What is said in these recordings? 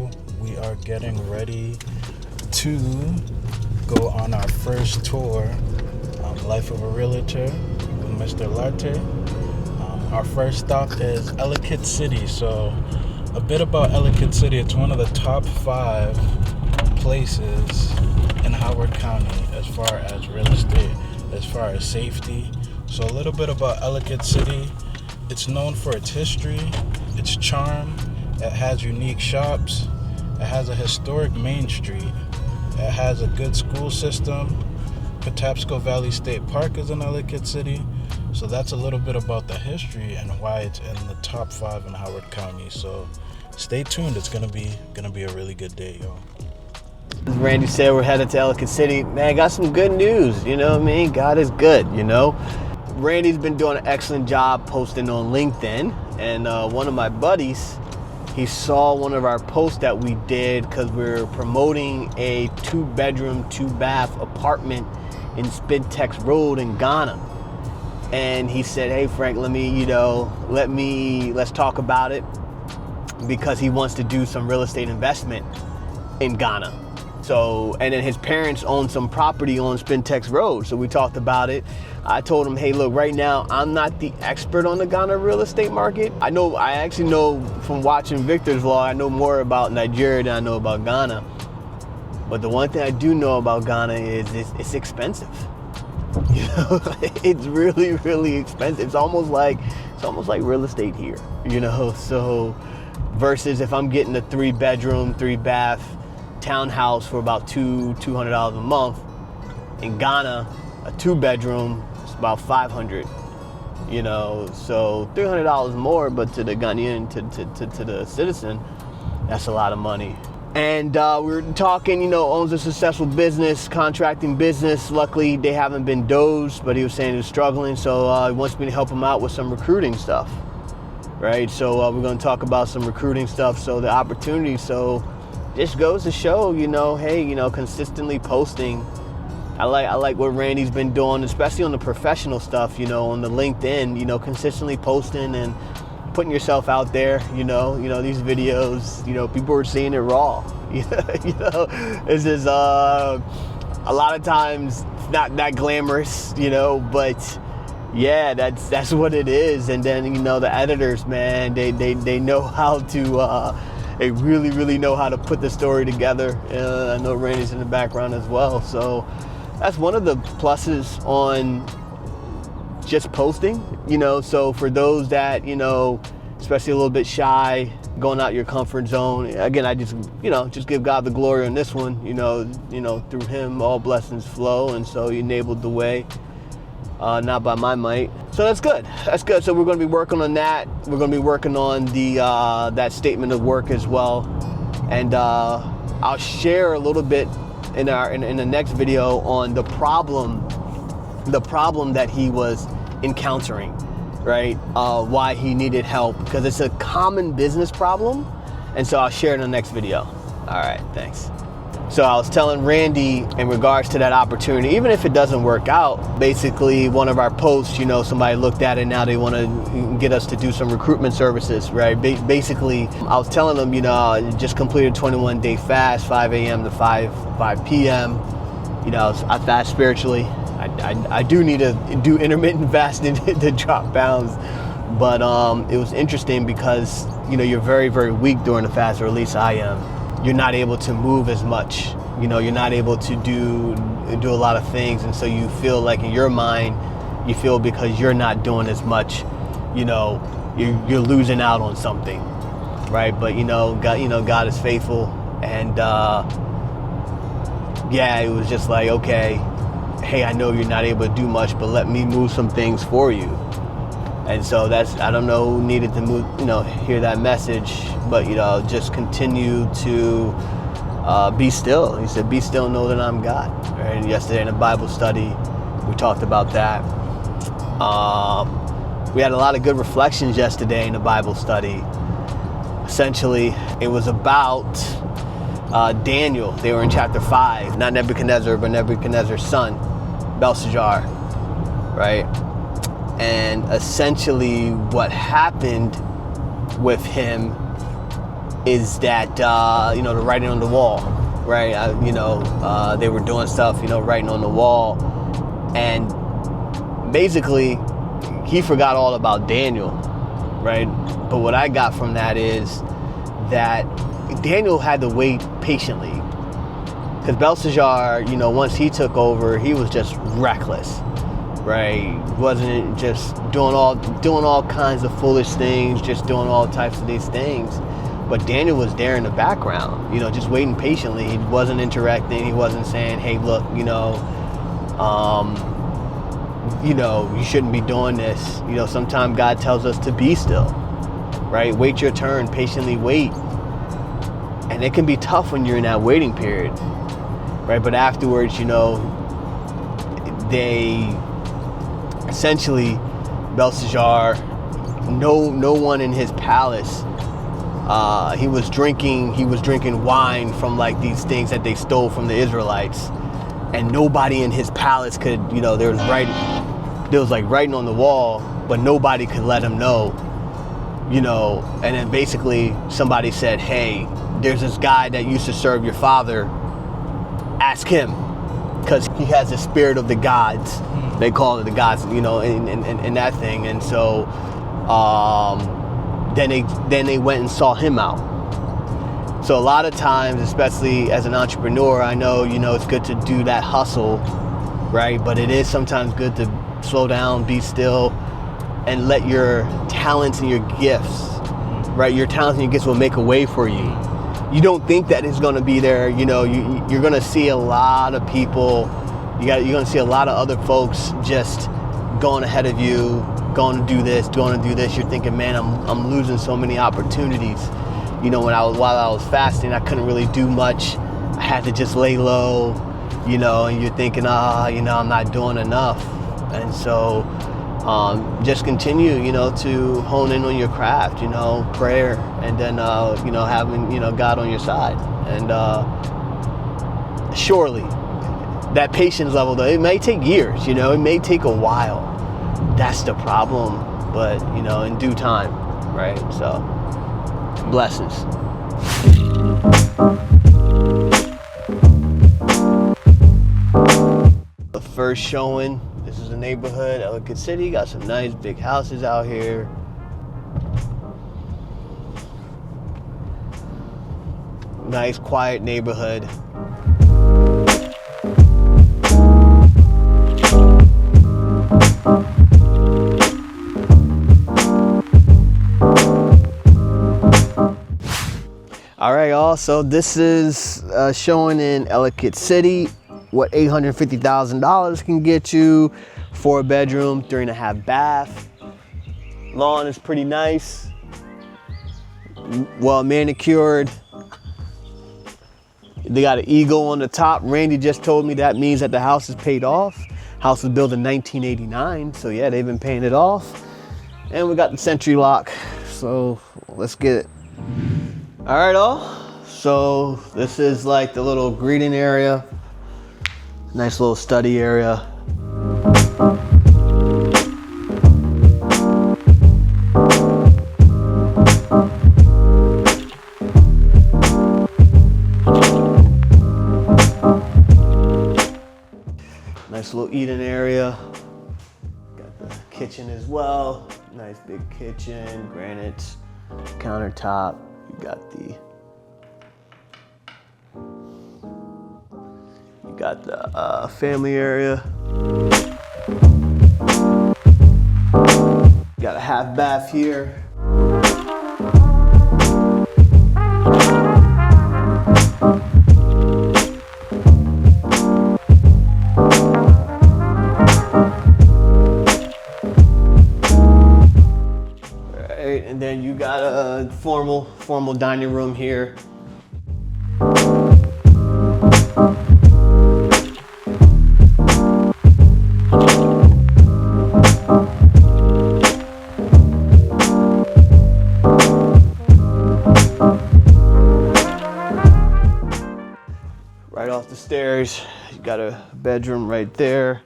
show. We are getting ready to go on our first tour, Life of a Realtor with Mr. Latte. Our first stop is Ellicott City. So a bit about Ellicott City. It's one of the top 5 places in Howard County as far as real estate, as far as safety. So a little bit about Ellicott City. It's known for its history, its charm. It has unique shops. It has a historic main street. It has a good school system. Patapsco Valley State Park is in Ellicott City. So that's a little bit about the history and why it's in the top 5 in Howard County. So stay tuned. It's gonna be a really good day, yo. As Randy said, we're headed to Ellicott City. Man, got some good news, you know what I mean? God is good, you know? Randy's been doing an excellent job posting on LinkedIn, and one of my buddies, he saw one of our posts that we did because we're promoting a 2-bedroom, 2-bath apartment in Spintex Road in Ghana. And he said, hey Frank, let's talk about it, because he wants to do some real estate investment in Ghana. So, and then his parents own some property on Spintex Road. So we talked about it. I told him, hey, look, right now, I'm not the expert on the Ghana real estate market. I actually know from watching Victor's vlog, I know more about Nigeria than I know about Ghana. But the one thing I do know about Ghana is it's expensive. You know, it's really, really expensive. It's almost like real estate here, you know? So versus if I'm getting a 3-bedroom, 3-bath townhouse for about $200 a month, in Ghana, a 2-bedroom is about $500, you know? So $300 more, but to the Ghanaian, to the citizen, that's a lot of money. And we were talking, you know, owns a successful business, contracting business. Luckily, they haven't been dozed, but he was saying he was struggling. So he wants me to help him out with some recruiting stuff, right? So we're going to talk about some recruiting stuff. So the opportunity, so just goes to show, you know, hey, you know, consistently posting. I like what Randy's been doing, especially on the professional stuff, you know, on the LinkedIn, you know, consistently posting and putting yourself out there, you know, these videos, you know, people are seeing it raw. You know, this is a lot of times not that glamorous, you know, but yeah, that's what it is. And then, you know, the editors, man, they know how to they really, really know how to put the story together. I know Randy's in the background as well. So that's one of the pluses on just posting, you know. So for those that, you know, especially a little bit shy, going out your comfort zone, again, I just give God the glory on this one, you know, through him all blessings flow. And so he enabled the way, not by my might. So that's good. So we're going to be working on that. We're going to be working on the that statement of work as well. And I'll share a little bit in the next video on the problem that he was encountering, right? Why he needed help, because it's a common business problem. And so I'll share in the next video. All right, thanks. So I was telling Randy in regards to that opportunity, even if it doesn't work out, basically one of our posts, you know, somebody looked at it, now they want to get us to do some recruitment services, right? Basically, I was telling them, you know, I just completed 21-day fast, 5 a.m. to 5 p.m. You know, I fast spiritually. I do need to do intermittent fasting to drop pounds. But it was interesting because, you know, you're very, very weak during the fast, or at least I am. You're not able to move as much. You know, you're not able to do a lot of things. And so you feel like in your mind, you feel because you're not doing as much, you know, you're losing out on something, right? But, you know, God is faithful. And yeah, it was just like, okay, hey, I know you're not able to do much, but let me move some things for you. And so I don't know who needed to move, you know, hear that message, but, you know, just continue to be still. He said, be still, know that I'm God. Right? And yesterday in a Bible study, we talked about that. We had a lot of good reflections yesterday in the Bible study. Essentially, it was about Daniel. They were in chapter 5, not Nebuchadnezzar, but Nebuchadnezzar's son, Belshazzar, right? And essentially what happened with him is that the writing on the wall, right? They were doing stuff, writing on the wall, and basically he forgot all about Daniel, right? But what I got from that is that Daniel had to wait patiently, because Belshazzar, once he took over, he was just reckless, right? Wasn't just doing all kinds of foolish things, just doing all types of these things. But Daniel was there in the background, just waiting patiently. He wasn't interacting. He wasn't saying, hey, look, you shouldn't be doing this. Sometimes God tells us to be still, right? Wait your turn, patiently wait. And it can be tough when you're in that waiting period, right? But afterwards, they essentially, Belshazzar, no one in his palace, he was drinking wine from like these things that they stole from the Israelites, and nobody in his palace could, there was like writing on the wall, but nobody could let him know, and then basically somebody said, hey, there's this guy that used to serve your father, ask him, because he has the spirit of the gods. They call it the gods, in that thing. And so then they went and saw him out. So a lot of times, especially as an entrepreneur, I know, it's good to do that hustle, right? But it is sometimes good to slow down, be still, and let your talents and your gifts, right? Your talents and your gifts will make a way for you. You don't think that it's going to be there. You're going to see a lot of people. You're going to see a lot of other folks just going ahead of you, going to do this, going to do this. You're thinking, man, I'm losing so many opportunities. While I was fasting, I couldn't really do much. I had to just lay low, and you're thinking, I'm not doing enough. And so just continue, to hone in on your craft, prayer, and then, having, God on your side. And surely that patience level, though, it may take years, it may take a while. That's the problem, but, in due time, right? So, blessings. The first showing. This is the neighborhood, Ellicott City. Got some nice big houses out here. Nice, quiet neighborhood. All right, y'all. So this is showing in Ellicott City. What $850,000 can get you. 4-bedroom, 3.5 bath. Lawn is pretty nice. Well manicured. They got an eagle on the top. Randy just told me that means that the house is paid off. House was built in 1989, so yeah, they've been paying it off. And we got the Century lock, so let's get it. All right, all. So this is like the little greeting area. Nice little study area. Nice little eating area. Got the kitchen as well. Nice big kitchen, granite countertop. You got the family area. Got a half bath here. Right, and then you got a formal dining room here. Right off the stairs, you got a bedroom right there.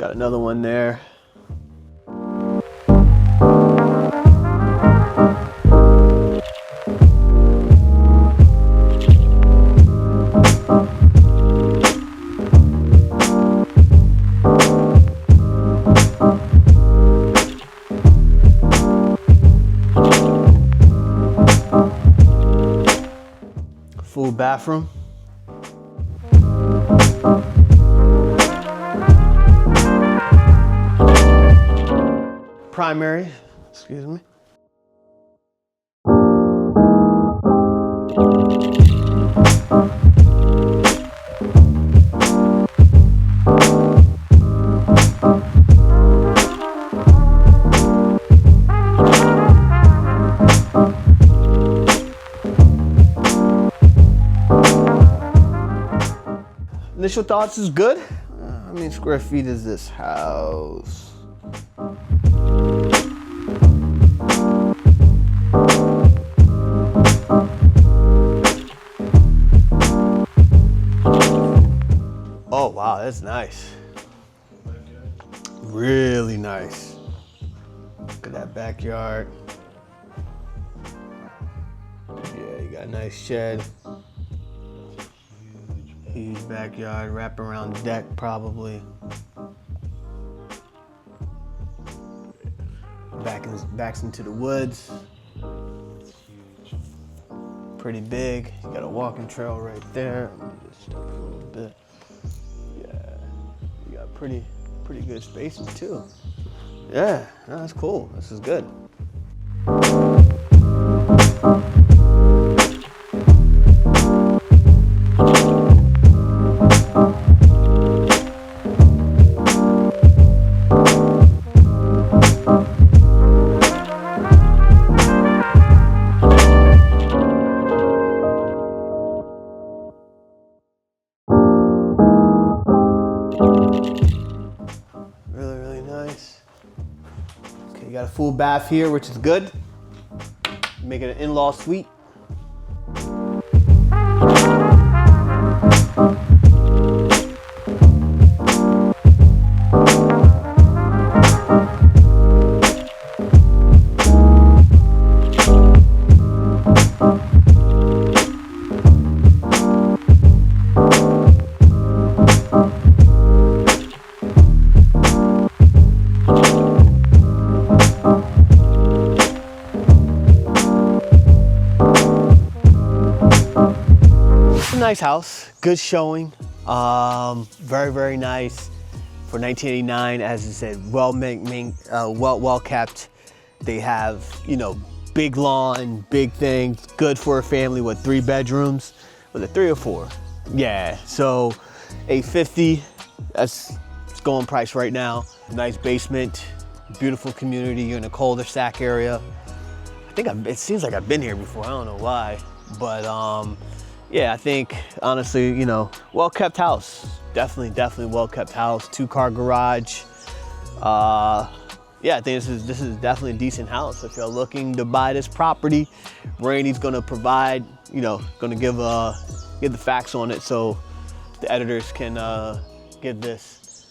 Got another one there. Full bathroom. Primary, excuse me. Initial thoughts is good. How many square feet is this house? Oh wow, that's nice. Really nice. Look at that backyard. Yeah, you got a nice shed. Huge backyard, wraparound deck probably. Backs into the woods. Pretty big. You got a walking trail right there. Let me just step a little bit. Yeah, you got pretty good spaces too. Yeah, no, that's cool. This is good. Really nice. Okay, you got a full bath here, which is good. Make it an in-law suite. Nice house, good showing, very nice for 1989. As I said, well kept. They have, you know, big lawn, big things, good for a family with 3 bedrooms. Was it 3 or 4? Yeah, so $850, that's going price right now. Nice basement, beautiful community. You're in a cul-de-sac area. I think it seems like I've been here before. I don't know why, but yeah, I think honestly, you know, well-kept house. Definitely well-kept house. 2-car garage. Yeah, I think this is definitely a decent house. If you're looking to buy this property, Randy's gonna provide, you know, gonna give the facts on it so the editors can give this.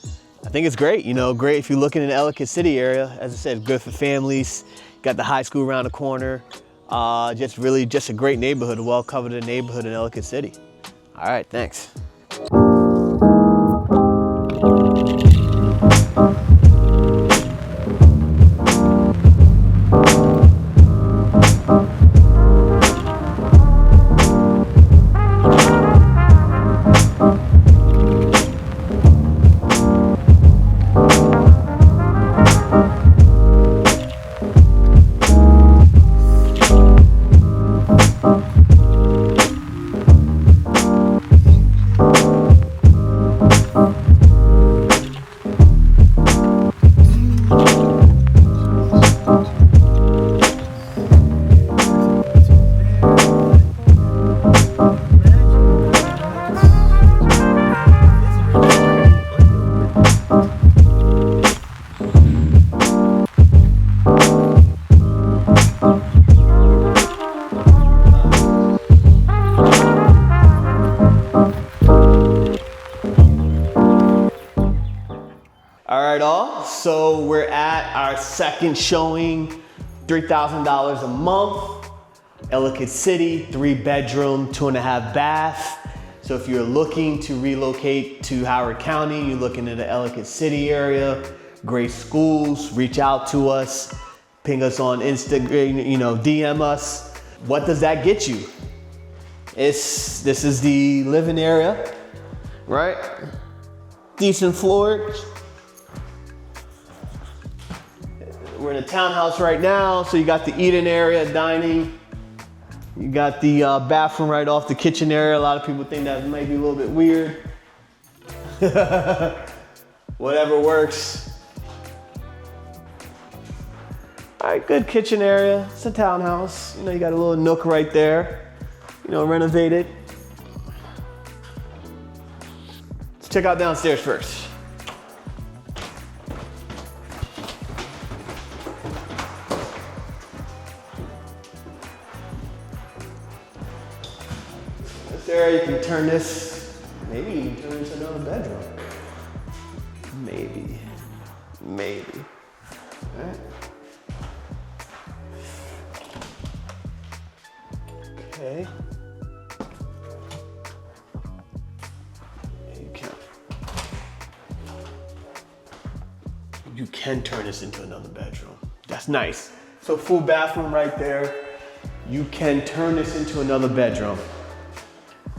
I think it's great, you know, great if you're looking in the Ellicott City area. As I said, good for families. Got the high school around the corner. Just a great neighborhood, a well-coveted neighborhood in Ellicott City. All right, thanks. All right, all. So we're at our second showing, $3,000 a month. Ellicott City, 3-bedroom, 2.5 bath. So if you're looking to relocate to Howard County, you're looking in the Ellicott City area, great schools, reach out to us, ping us on Instagram, DM us. What does that get you? This is the living area, right? Decent floors. We're in a townhouse right now, so you got the eating area, dining. You got the bathroom right off the kitchen area. A lot of people think that might be a little bit weird. Whatever works. All right, good kitchen area. It's a townhouse. You got a little nook right there. Renovated. Let's check out downstairs first. There, you can turn this, maybe you can turn it into another bedroom. Maybe. All right. Okay. You can turn this into another bedroom. That's nice. So full bathroom right there. You can turn this into another bedroom.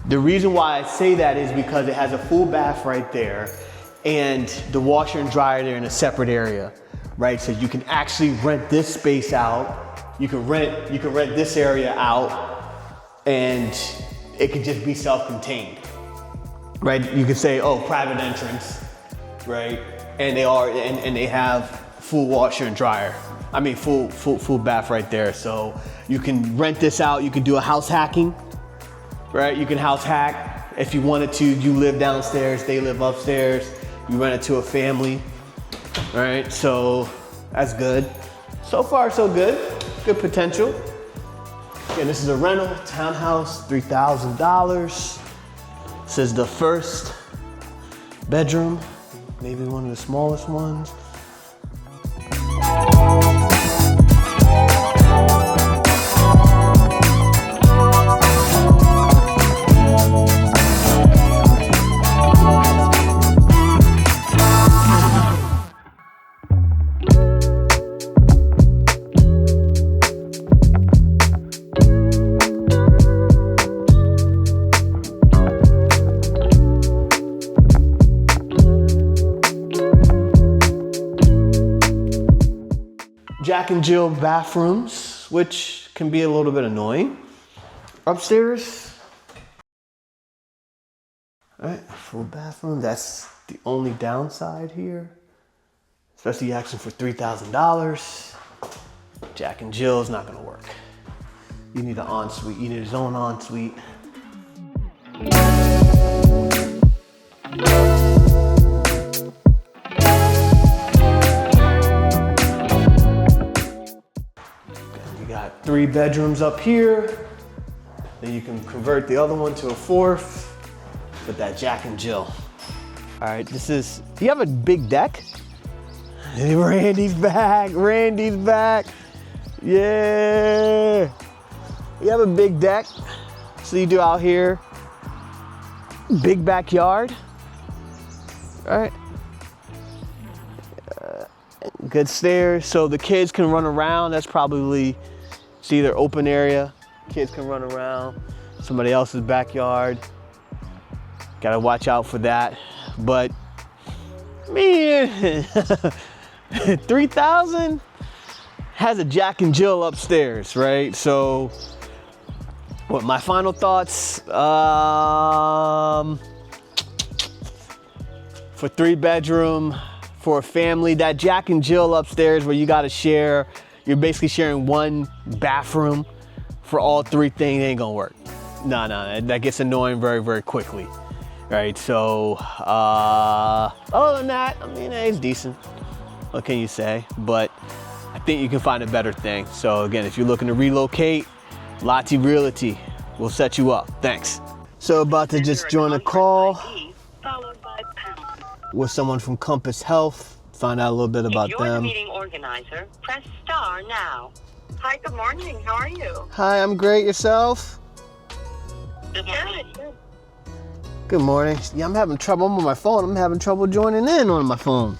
The reason why I say that is because it has a full bath right there and the washer and dryer there in a separate area, right? So you can actually rent this space out. You can rent this area out and it could just be self-contained, right? You could say, oh, private entrance, right? And they have full washer and dryer. I mean, full bath right there. So you can rent this out. You can do a house hacking. Right, you can house hack if you wanted to. You live downstairs, they live upstairs. You rent it to a family, right? So that's good. So far, so good. Good potential. Again, this is a rental townhouse, $3,000. This is the first bedroom, maybe one of the smallest ones. Jack and Jill bathrooms, which can be a little bit annoying. Upstairs, all right, full bathroom. That's the only downside here, especially asking for $3,000. Jack and Jill is not gonna work. You need an ensuite. You need his own ensuite. Got 3 bedrooms up here. Then you can convert the other one to a 4th with that Jack and Jill. All right, do you have a big deck? Hey, Randy's back, Yeah. You have a big deck. So you do out here, big backyard. All right. Good stairs, so the kids can run around. That's probably, it's either open area, kids can run around, somebody else's backyard. Gotta watch out for that. But man, 3,000 has a Jack and Jill upstairs, right? So what my final thoughts, for 3-bedroom, for a family, that Jack and Jill upstairs where you gotta share, you're basically sharing one bathroom for all 3 things, ain't gonna work. No, that gets annoying very, very quickly, right? So, other than that, I mean, it's decent. What can you say? But I think you can find a better thing. So again, if you're looking to relocate, Lottie Realty will set you up. Thanks. So about to just join a call with someone from Compass Health. find out a little bit about if you're the them. meeting organizer, press star now. Hi, good morning. How are you? Hi, I'm great. Yourself? Good morning. Good. Good morning. Yeah, I'm having trouble. I'm on my phone. I'm having trouble joining in on my phone.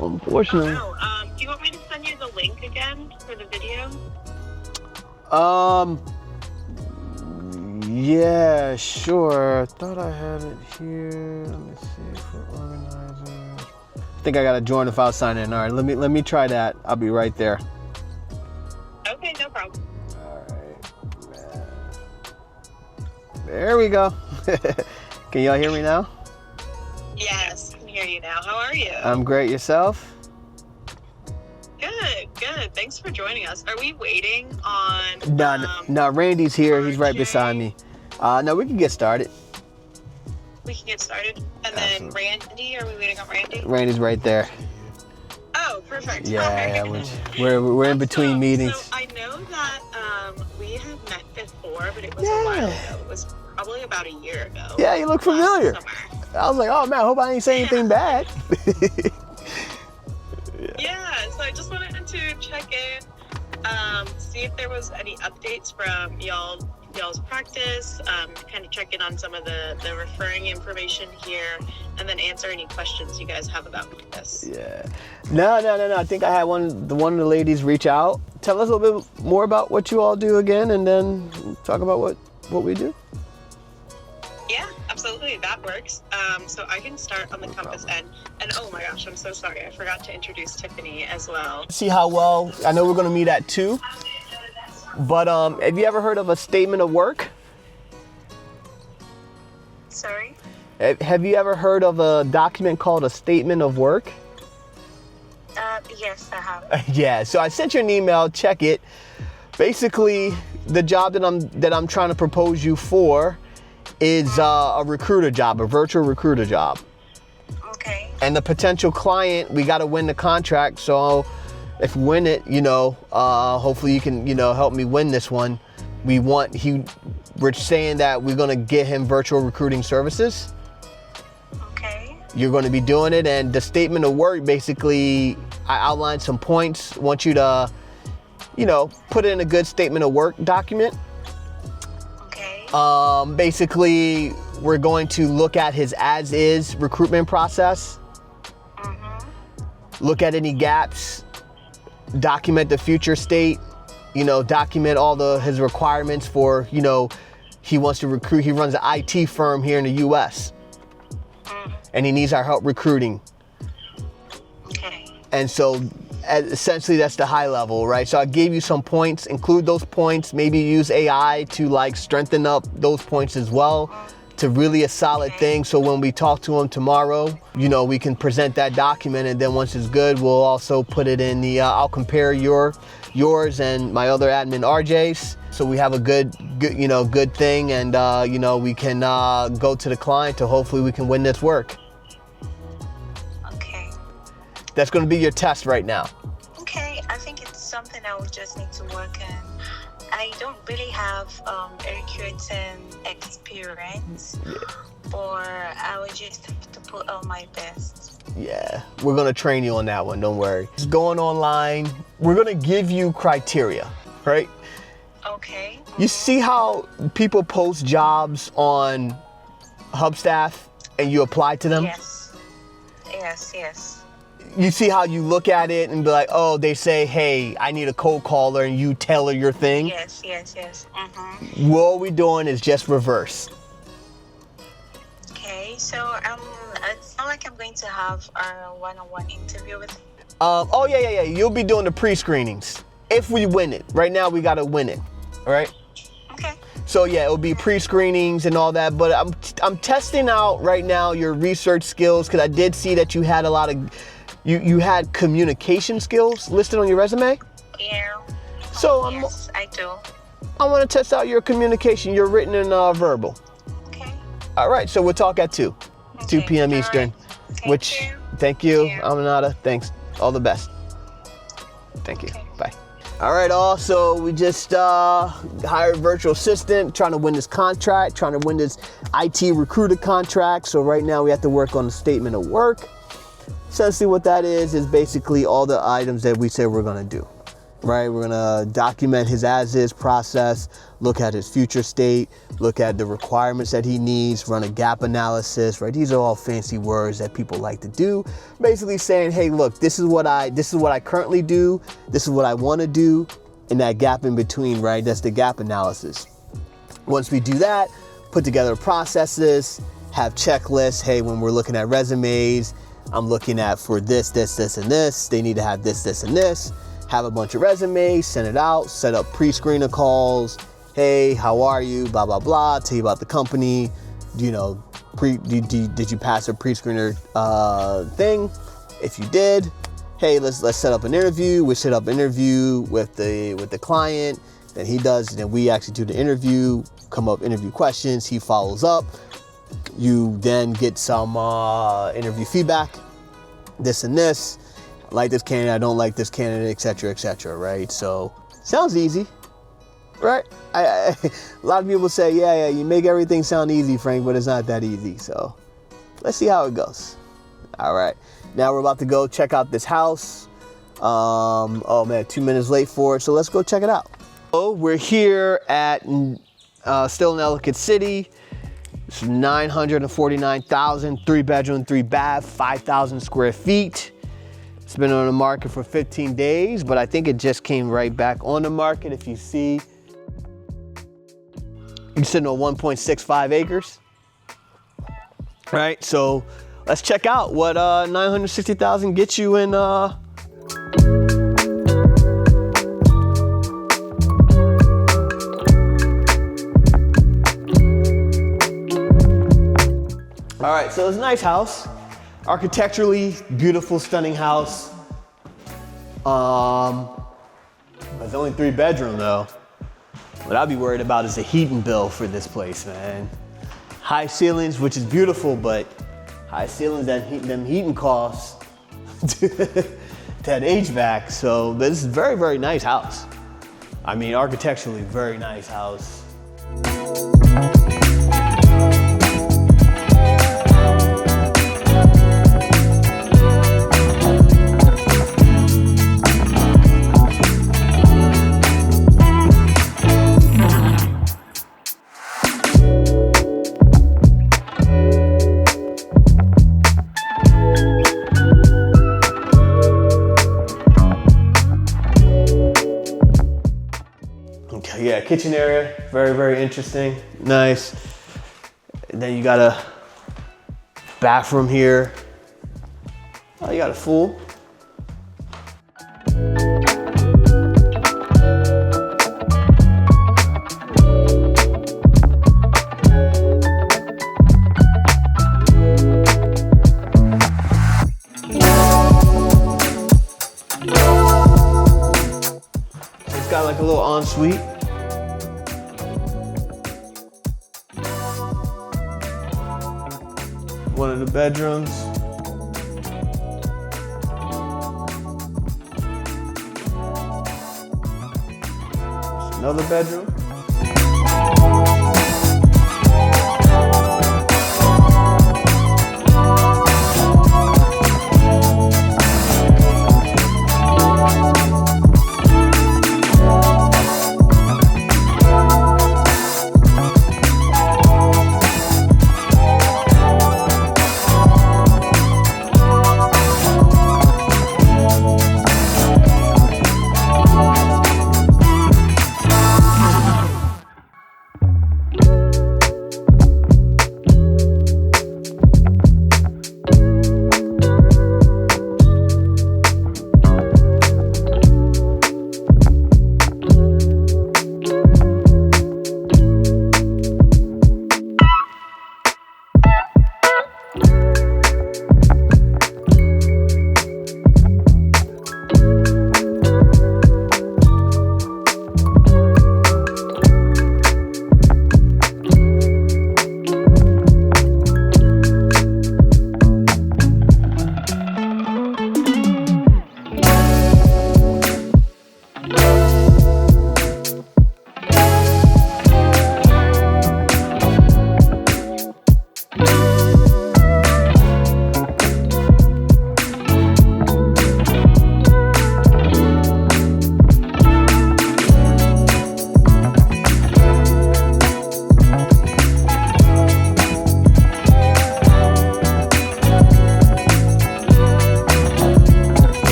Unfortunately. Oh, no. Do you want me to send you the link again for the video? Yeah, sure. I thought I had it here. Let me see for organizers. I think I gotta join if I'll sign in. All right, let me try that. I'll be right there. Okay, no problem. All right, man. There we go. Can y'all hear me now? Yes, I can hear you now. How are you? I'm great. Yourself? Good, good. Thanks for joining us. Are we waiting on... No, Randy's here. He's right RJ? beside me. No, we can get started. We can get started. And then Absolutely. Randy, are we waiting on Randy? Randy's right there. Oh, perfect. Yeah, Okay. we're in between meetings. So I know that we have met before, but it was a while ago. It was probably about a year ago. Yeah, you look familiar. Last summer. I was like, oh man, I hope I ain't saying anything bad. Yeah, so I just wanted to check in, see if there was any updates from y'all's practice, kind of check in on some of the referring information here, and then answer any questions you guys have about this. Yeah. No. I think I had one of the ladies reach out. Tell us a little bit more about what you all do again, and then talk about what we do. Yeah, absolutely, that works. So I can start on the Compass end. And oh my gosh, I'm so sorry, I forgot to introduce Tiffany as well. See how well, I know we're gonna meet at 2, but have you ever heard of a statement of work? Sorry? Have you ever heard of a document called a statement of work? Yes, I have. Yeah, so I sent you an email, check it. Basically, the job that I'm trying to propose you for is a recruiter job, a virtual recruiter job. Okay. And the potential client, we got to win the contract. So if we win it, hopefully you can, help me win this one. We're saying that we're going to get him virtual recruiting services. Okay. You're going to be doing it. And the statement of work, basically, I outlined some points. Want you to, put it in a good statement of work document. Basically, we're going to look at his as-is recruitment process, look at any gaps, document the future state, document all his requirements for, he wants to recruit. He runs an IT firm here in the U.S. and he needs our help recruiting. Okay. And so essentially that's the high level, right? So I gave you some points, include those points, maybe use AI to strengthen up those points as well to really a solid thing. So when we talk to him tomorrow, we can present that document, and then once it's good, we'll also put it in the, I'll compare yours and my other admin RJ's. So we have a good thing, and we can go to the client to hopefully we can win this work. Okay. That's going to be your test right now. Okay, I think it's something I would just need to work on. I don't really have a recruiting experience, or I would just have to put on my best. Yeah, we're going to train you on that one, don't worry. Just going online, we're going to give you criteria, right? Okay. You see how people post jobs on Hubstaff and you apply to them? Yes. You see how you look at it and be like, oh, they say, hey, I need a cold caller, and you tailor your thing? Yes. What we're doing is just reverse. Okay, so it's not like I'm going to have a one-on-one interview with him. Oh, yeah. You'll be doing the pre-screenings if we win it. Right now, we got to win it, all right? Okay. So yeah, it'll be pre-screenings and all that, but I'm testing out right now your research skills, because I did see that you had a lot of, you had communication skills listed on your resume. Yeah. So Yes, I do. I want to test out your communication, your written and verbal. Okay. All right, so we'll talk at 2 p.m. all Eastern. right. Thank you, Yeah. Aminata. Thanks. All the best. Thank you. Okay. Bye. All right, also, we just hired a virtual assistant, trying to win this contract, trying to win this IT recruiter contract. So right now we have to work on the statement of work. Essentially what that is basically all the items that we say we're gonna do, right? We're gonna document his as-is process, look at his future state, look at the requirements that he needs, run a gap analysis, right? These are all fancy words that people like to do. Basically saying, hey, look, this is what I currently do, this is what I wanna do, and that gap in between, right? That's the gap analysis. Once we do that, put together processes, have checklists. Hey, when we're looking at resumes, I'm looking at for this, and this. They need to have this, and this. Have a bunch of resumes, send it out, set up pre-screener calls. Hey, how are you? Blah, blah, blah. Tell you about the company. You know, did you pass a pre-screener thing? If you did, hey, let's set up an interview. We set up an interview with the client. Then he does, then we actually do the interview, come up interview questions. He follows up. You then get some interview feedback, this and this. I like this candidate, I don't like this candidate, etc., right? So, sounds easy, right? A lot of people say, yeah, you make everything sound easy, Frank, but it's not that easy. So, let's see how it goes. All right, now we're about to go check out this house. Oh man, 2 minutes late for it, so let's go check it out. So, we're here at still in Ellicott City. It's 949,000, 3-bedroom, 3-bath, 5,000 square feet. It's been on the market for 15 days, but I think it just came right back on the market. If you see, you're sitting on 1.65 acres. Right, so let's check out what 960,000 gets you in All right, so it's a nice house. Architecturally beautiful, stunning house. It's only 3-bedroom though. What I'd be worried about is the heating bill for this place, man. High ceilings, which is beautiful, but high ceilings, them heating costs that HVAC. So this is a very, very nice house. I mean, architecturally, very nice house. Yeah, kitchen area, very, very interesting, nice. And then you got a bathroom here. Oh, you got a pool. It's got like a little ensuite. One of the bedrooms. Another bedroom.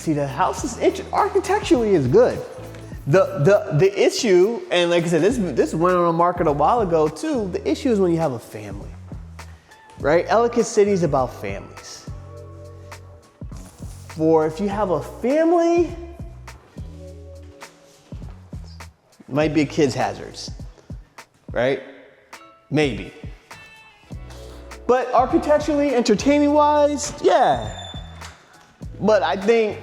see, the house is architecturally is good. The issue, and like I said, this went on the market a while ago too. The issue is when you have a family, right? Ellicott City is about families. For if you have a family, might be a kid's hazards, right? Maybe. But architecturally, entertaining wise, yeah. But I think,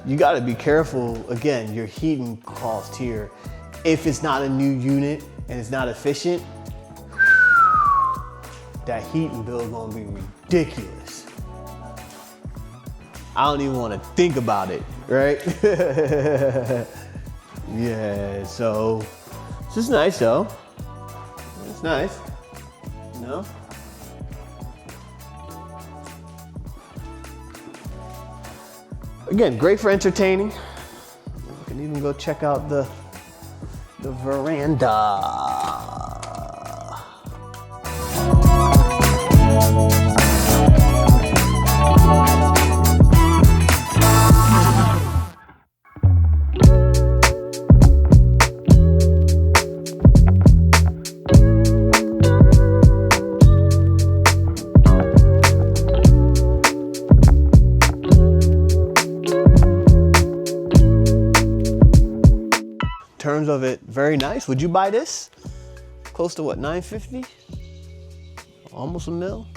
you gotta be careful. Again, your heating cost here. If it's not a new unit and it's not efficient, that heating bill is gonna be ridiculous. I don't even want to think about it, right? Yeah, so this is nice though. It's nice, you know? Again, great for entertaining. You can even go check out the veranda. Terms of it, very nice. Would you buy this? Close to what, $950? Almost $1 million.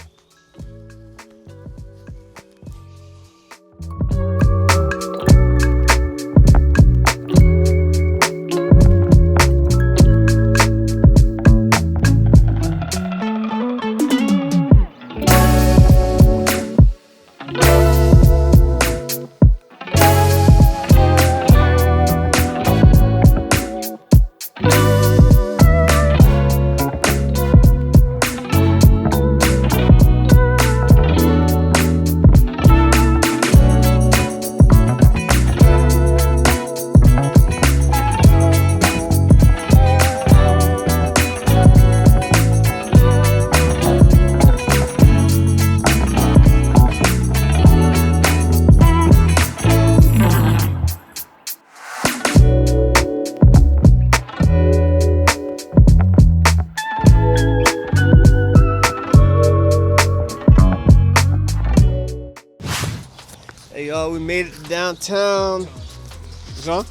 Hey y'all, we made it to downtown. What's on?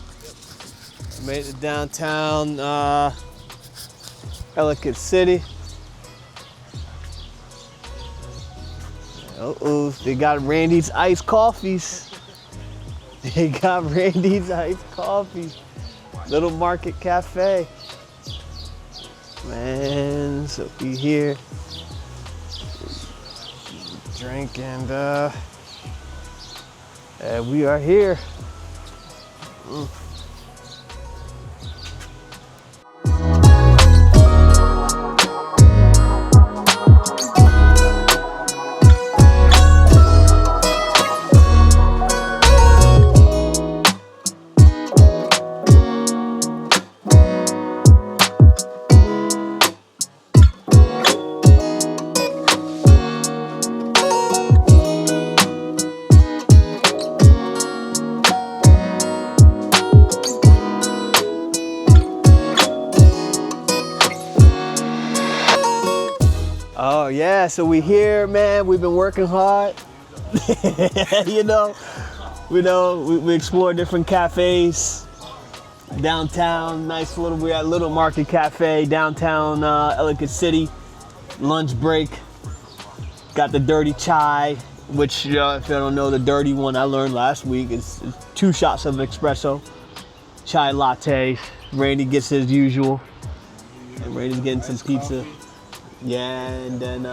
We made it to downtown Ellicott City. Uh-oh, they got Randy's iced coffees. They got Randy's iced coffee. Little Market Cafe. Man, so we here drinking and we are here. Oh yeah, so we here, man. We've been working hard. you know, we explore different cafes downtown. Nice little, we're at Little Market Cafe downtown Ellicott City. Lunch break. Got the dirty chai, which if you don't know, the dirty one I learned last week is 2 shots of espresso, chai latte. Randy gets his usual, and Randy's getting some pizza. Yeah, and then,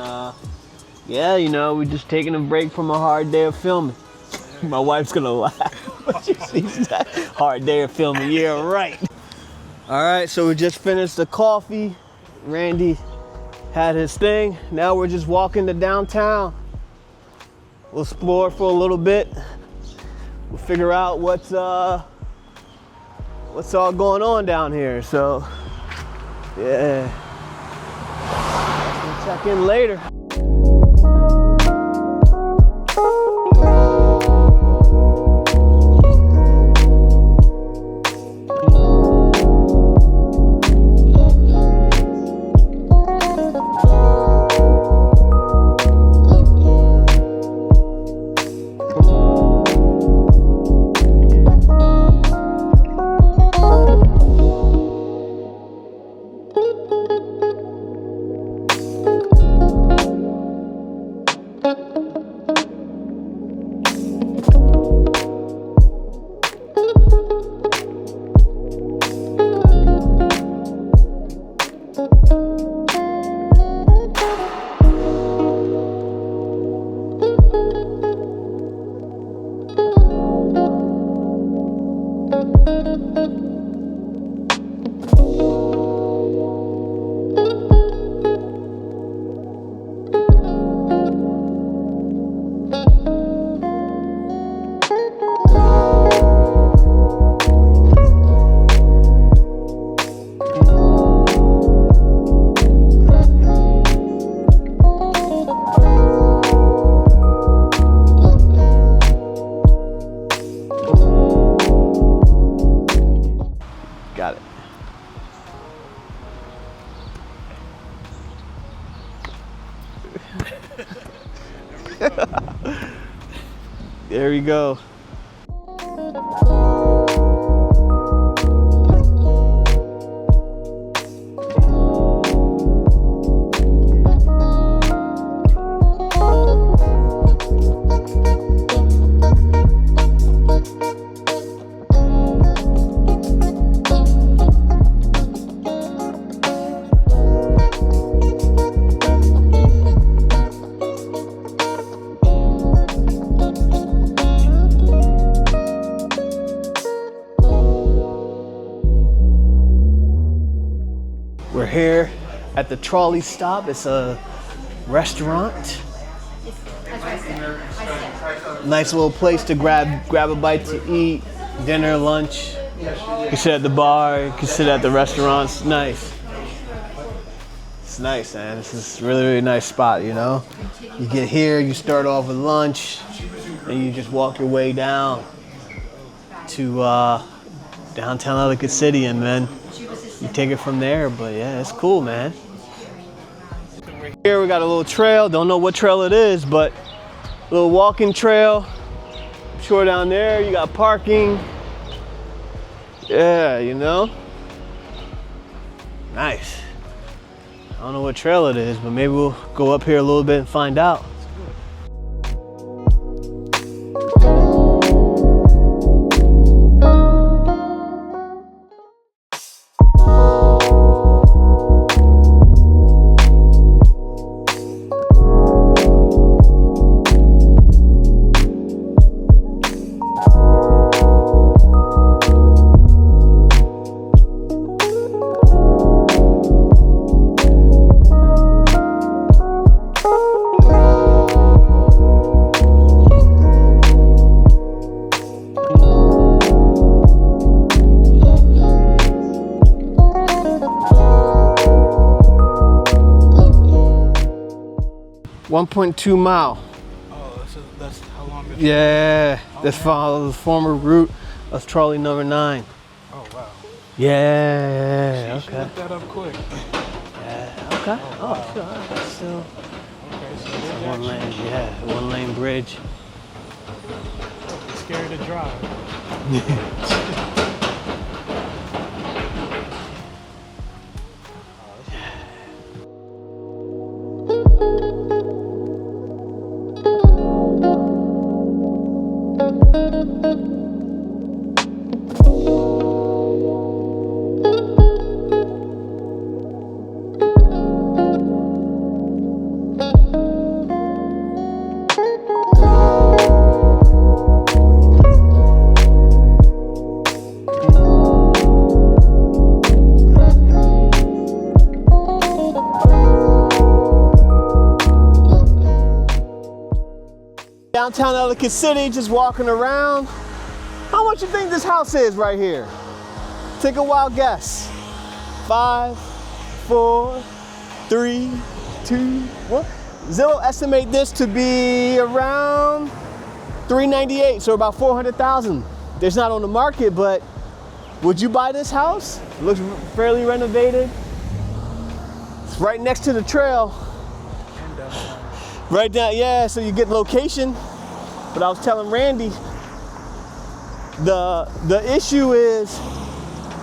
yeah, you know, we're just taking a break from a hard day of filming. My wife's gonna laugh when she sees that. Hard day of filming, yeah, right. All right, so we just finished the coffee. Randy had his thing. Now we're just walking to downtown. We'll explore for a little bit. We'll figure out what's all going on down here. So, yeah. We'll check in later. Got it. There we go. We're here at the trolley stop. It's a restaurant. Nice little place to grab a bite to eat, dinner, lunch. You can sit at the bar, you can sit at the restaurant. It's nice. It's nice, man. This is a really, really nice spot, you know? You get here, you start off with lunch, and you just walk your way down to Downtown Ellicott City, and then you take it from there. But yeah, it's cool, man. Here we got a little trail. Don't know what trail it is, but a little walking trail. I'm sure down there you got parking. Yeah, you know. Nice. I don't know what trail it is, but maybe we'll go up here a little bit and find out. 1.2 mile. Oh, that's how long it's Yeah, oh, that's the former route of trolley number 9. Oh, wow. Yeah, She okay. looked that up quick. Yeah, okay. Oh, wow. Sure. That's still Okay, so it's a there's one lane, yeah, 1 lane bridge. actually scary to drive. Downtown Ellicott City, just walking around. How much you think this house is right here? Take a wild guess. 5, 4, 3, 2, 1. Zillow estimate this to be around $398, so about $400,000. It's not on the market, but would you buy this house? It looks fairly renovated. It's right next to the trail. Right down, yeah, so you get location. But I was telling Randy, the issue is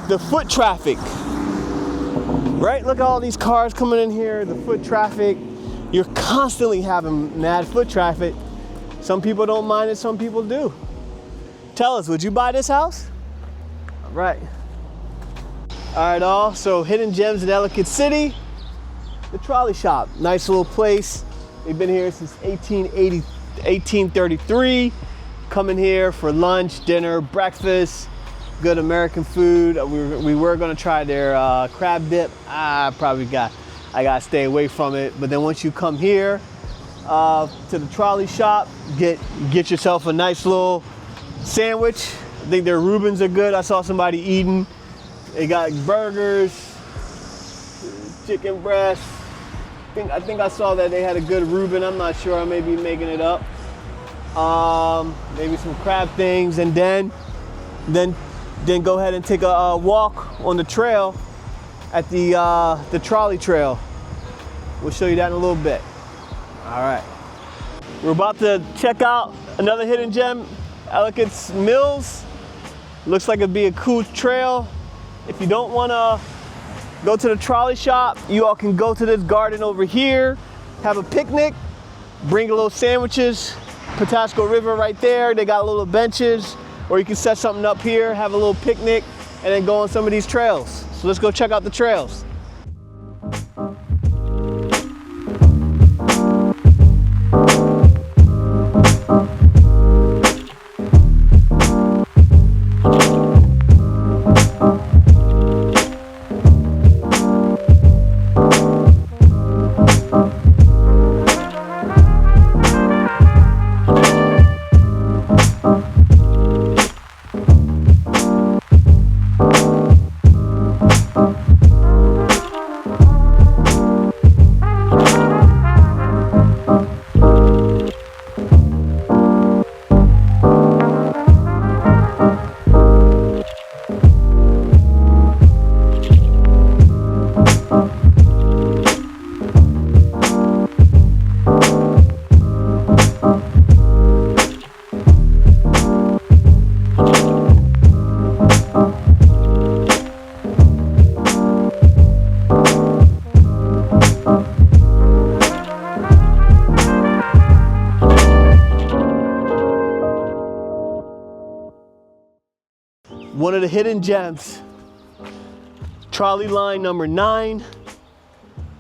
the foot traffic. Right, look at all these cars coming in here, the foot traffic. You're constantly having mad foot traffic. Some people don't mind it, some people do. Tell us, would you buy this house? All right. All right, all, so hidden gems in Ellicott City. The Trolley Shop, nice little place. They've been here since 1833. Coming here for lunch, dinner, breakfast, good American food. We were gonna try their crab dip. I gotta stay away from it. But then once you come here to the Trolley Shop, get yourself a nice little sandwich. I think their Reubens are good. I saw somebody eating. They got burgers, chicken breast. I think I saw that they had a good Reuben. I'm not sure. I may be making it up. Maybe some crab things, and then go ahead and take a walk on the trail at the trolley trail. We'll show you that in a little bit. All right. We're about to check out another hidden gem, Ellicott's Mills. Looks like it'd be a cool trail. If you don't want to go to the Trolley Shop, you all can go to this garden over here, have a picnic, bring a little sandwiches, Patasco River right there. They got little benches, or you can set something up here, have a little picnic, and then go on some of these trails. So let's go check out the trails. One of the hidden gems, trolley line number 9.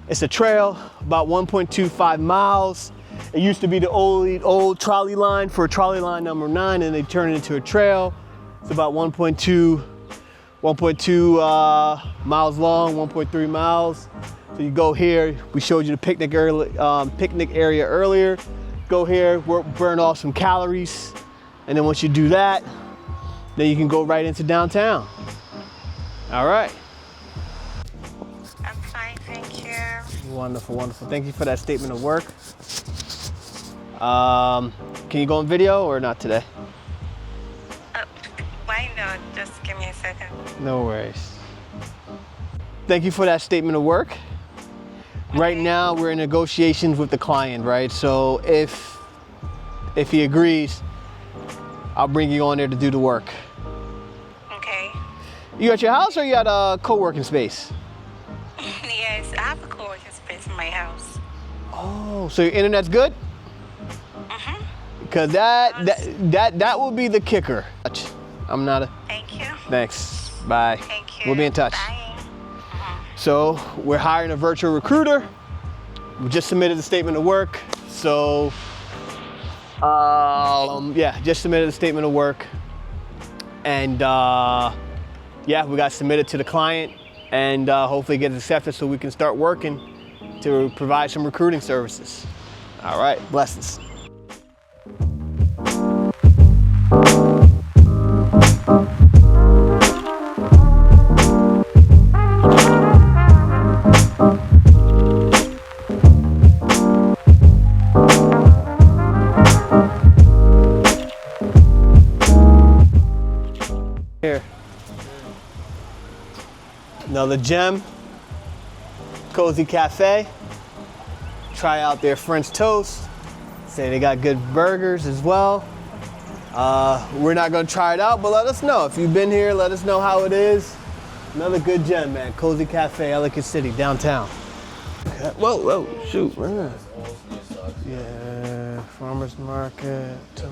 It's a trail about 1.25 miles. It used to be the old trolley line for trolley line number 9, and they turned it into a trail. It's about 1.2 miles long, 1.3 miles. So you go here. We showed you the picnic area earlier. Go here, burn off some calories, and then once you do that, then you can go right into downtown. All right. I'm fine, thank you. Wonderful, wonderful. Thank you for that statement of work. Can you go on video or not today? Why not? Just give me a second. No worries. Thank you for that statement of work. Right now, we're in negotiations with the client, right? So if he agrees, I'll bring you on there to do the work. Okay. You at your house or you at a co-working space? Yes, I have a co-working space in my house. Oh, so your internet's good? Mm-hmm. Because that will be the kicker. I'm not a... Thank you. Thanks. Bye. Thank you. We'll be in touch. Bye. So we're hiring a virtual recruiter. We just submitted the statement of work. So yeah, just submitted a statement of work. And yeah, we got submitted to the client and hopefully get accepted so we can start working to provide some recruiting services. All right, blessings. Here. Another gem. Cozy Cafe. Try out their French toast. Say they got good burgers as well. We're not gonna try it out, but let us know. If you've been here, let us know how it is. Another good gem, man. Cozy Cafe, Ellicott City, downtown. Okay. Whoa, shoot. Yeah, farmer's market. Oh,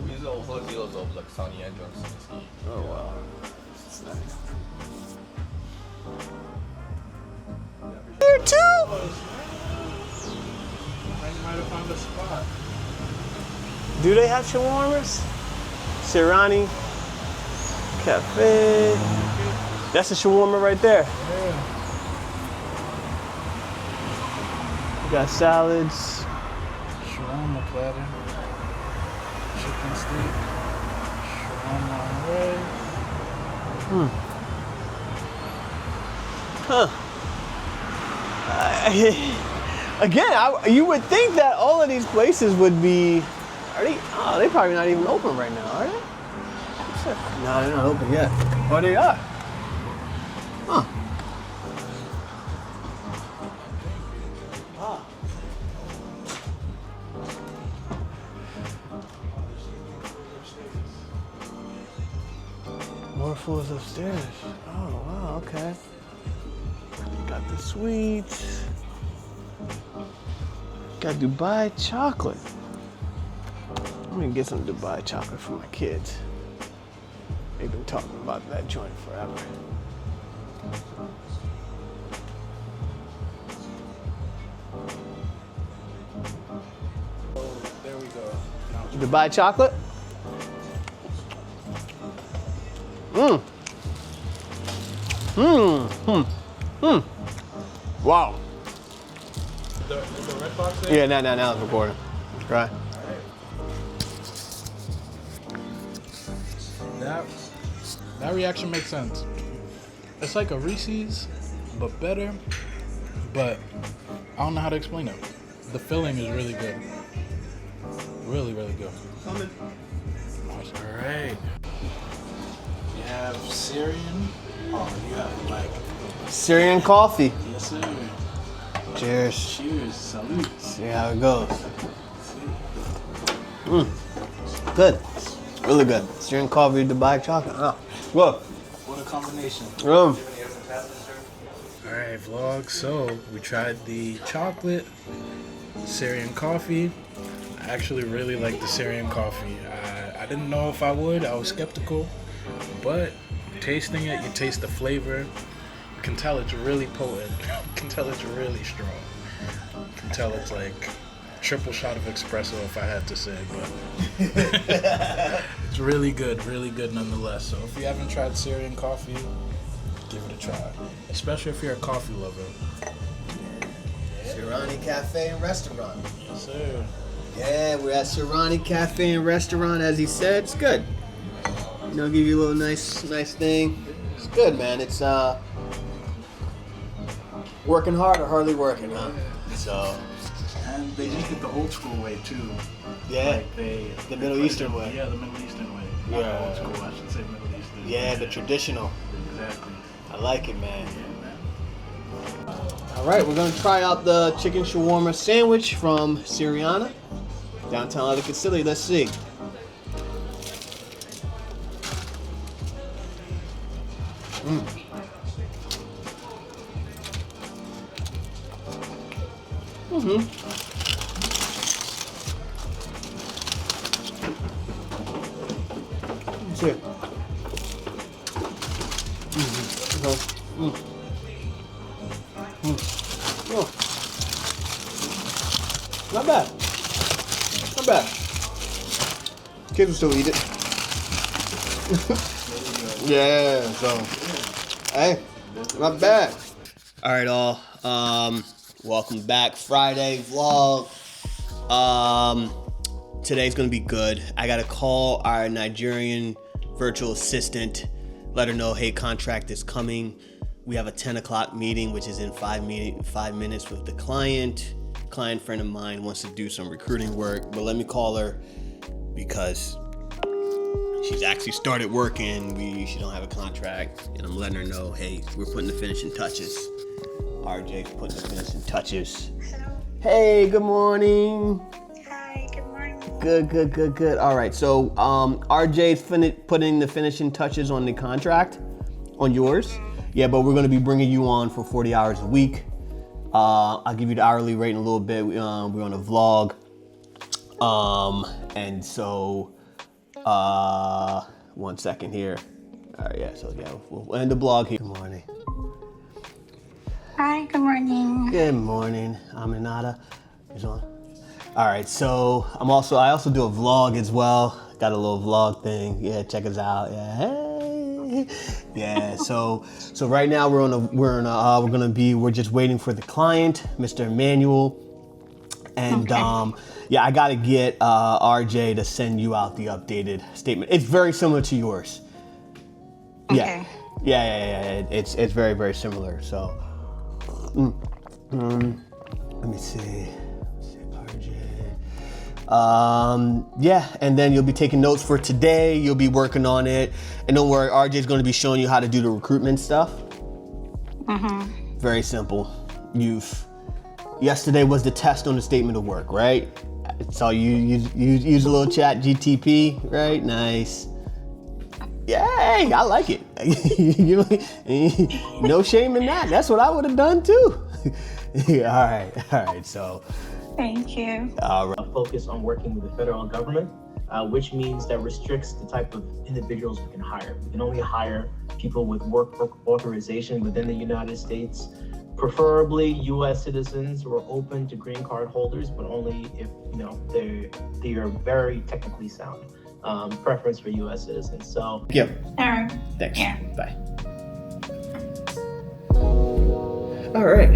wow. That's nice. Here too? Might have found a spot. Do they have shawarmas? Sirani Cafe. That's a shawarma right there. Yeah. We got salads. Shawarma platter. Chicken steak. Shawarma on rice. Huh. Again, you would think that all of these places would be. Are they? Oh, they're probably not even open right now, are they? No, they're not open yet. Oh, they are. Huh. Wow. More floors upstairs. Oh, wow, okay. Got the sweets. Got Dubai chocolate. I'm gonna get some Dubai chocolate for my kids. They've been talking about that joint forever. There we go. Dubai chocolate? Wow. The red box there? Yeah, now it's recording. Right. That reaction makes sense. It's like a Reese's, but better. But I don't know how to explain it. The filling is really good. Really, really good. Coming. Nice. All right. You have Syrian. Oh, you have like. Syrian coffee. Yes, sir. Cheers. Cheers. Salute. See how it goes. Good. Really good. Syrian coffee, Dubai chocolate. Oh. Whoa. What a combination. All Alright, vlog. So we tried the chocolate Syrian coffee. I actually really like the Syrian coffee. I didn't know if I would. I was skeptical, but tasting it, you taste the flavor. You can tell it's really potent. You can tell it's really strong. You can tell it's like triple shot of espresso, if I had to say, but it's really good nonetheless. So if you haven't tried Syrian coffee, give it a try, especially if you're a coffee lover. Sirani Cafe and Restaurant. Yes, sir. Yeah, we're at Sirani Cafe and Restaurant, as he said. It's good. You know, give you a little nice thing. It's good, man. It's working hard or hardly working, huh? So. And they just did the old school way too. Yeah. Like the Middle Eastern way. Yeah, the Middle Eastern way. Yeah. Not old school, I should say Middle Eastern. Yeah, the traditional. Exactly. I like it, man. Yeah, man. All right, we're gonna try out the chicken shawarma sandwich from Syriana, Downtown Ellicott City. Let's see. Let's see. Oh. Not bad. Not bad. Kids will still eat it. Yeah, so hey, not bad. All right, all. Welcome back. Friday vlog. Today's gonna be good. I gotta call our Nigerian virtual assistant let her know, hey, contract is coming. We have a 10 o'clock meeting, which is in 5 minutes with the client. Client friend of mine wants to do some recruiting work, but let me call her because she's actually started working. She don't have a contract, and I'm letting her know, hey, we're putting the finishing touches. RJ's putting the finishing touches. Hello. Hey, good morning. Hi, good morning. Good. All right, so RJ's putting the finishing touches on the contract, on yours. Yeah, but we're gonna be bringing you on for 40 hours a week. I'll give you the hourly rate in a little bit. We're on a vlog. And so, 1 second here. All right, yeah, so yeah, we'll end the vlog here. Good morning. Hi, good morning. Good morning, Aminata. Is on. All right, so I also do a vlog as well. Got a little vlog thing. Yeah, check us out. Yeah, hey. Yeah. So right now we're just waiting for the client, Mr. Emmanuel, and yeah, I gotta get RJ to send you out the updated statement. It's very similar to yours. Okay. Yeah. It's very, very similar. So. Let me see, RJ. Yeah, and then you'll be taking notes for today. You'll be working on it, and don't worry, RJ's going to be showing you how to do the recruitment stuff. Very simple. Yesterday was the test on the statement of work, right? So you use a little chat GTP, right? Nice. Yay, I like it. No shame in that. That's what I would have done too. Yeah, all right. So, Thank you. Focus on working with the federal government, which means that restricts the type of individuals we can hire. We can only hire people with work authorization within the United States, preferably U.S. citizens who are open to green card holders, but only if they are very technically sound. Preference for U.S. citizens. So, yep. All right. Thanks. Yeah. Bye. All right.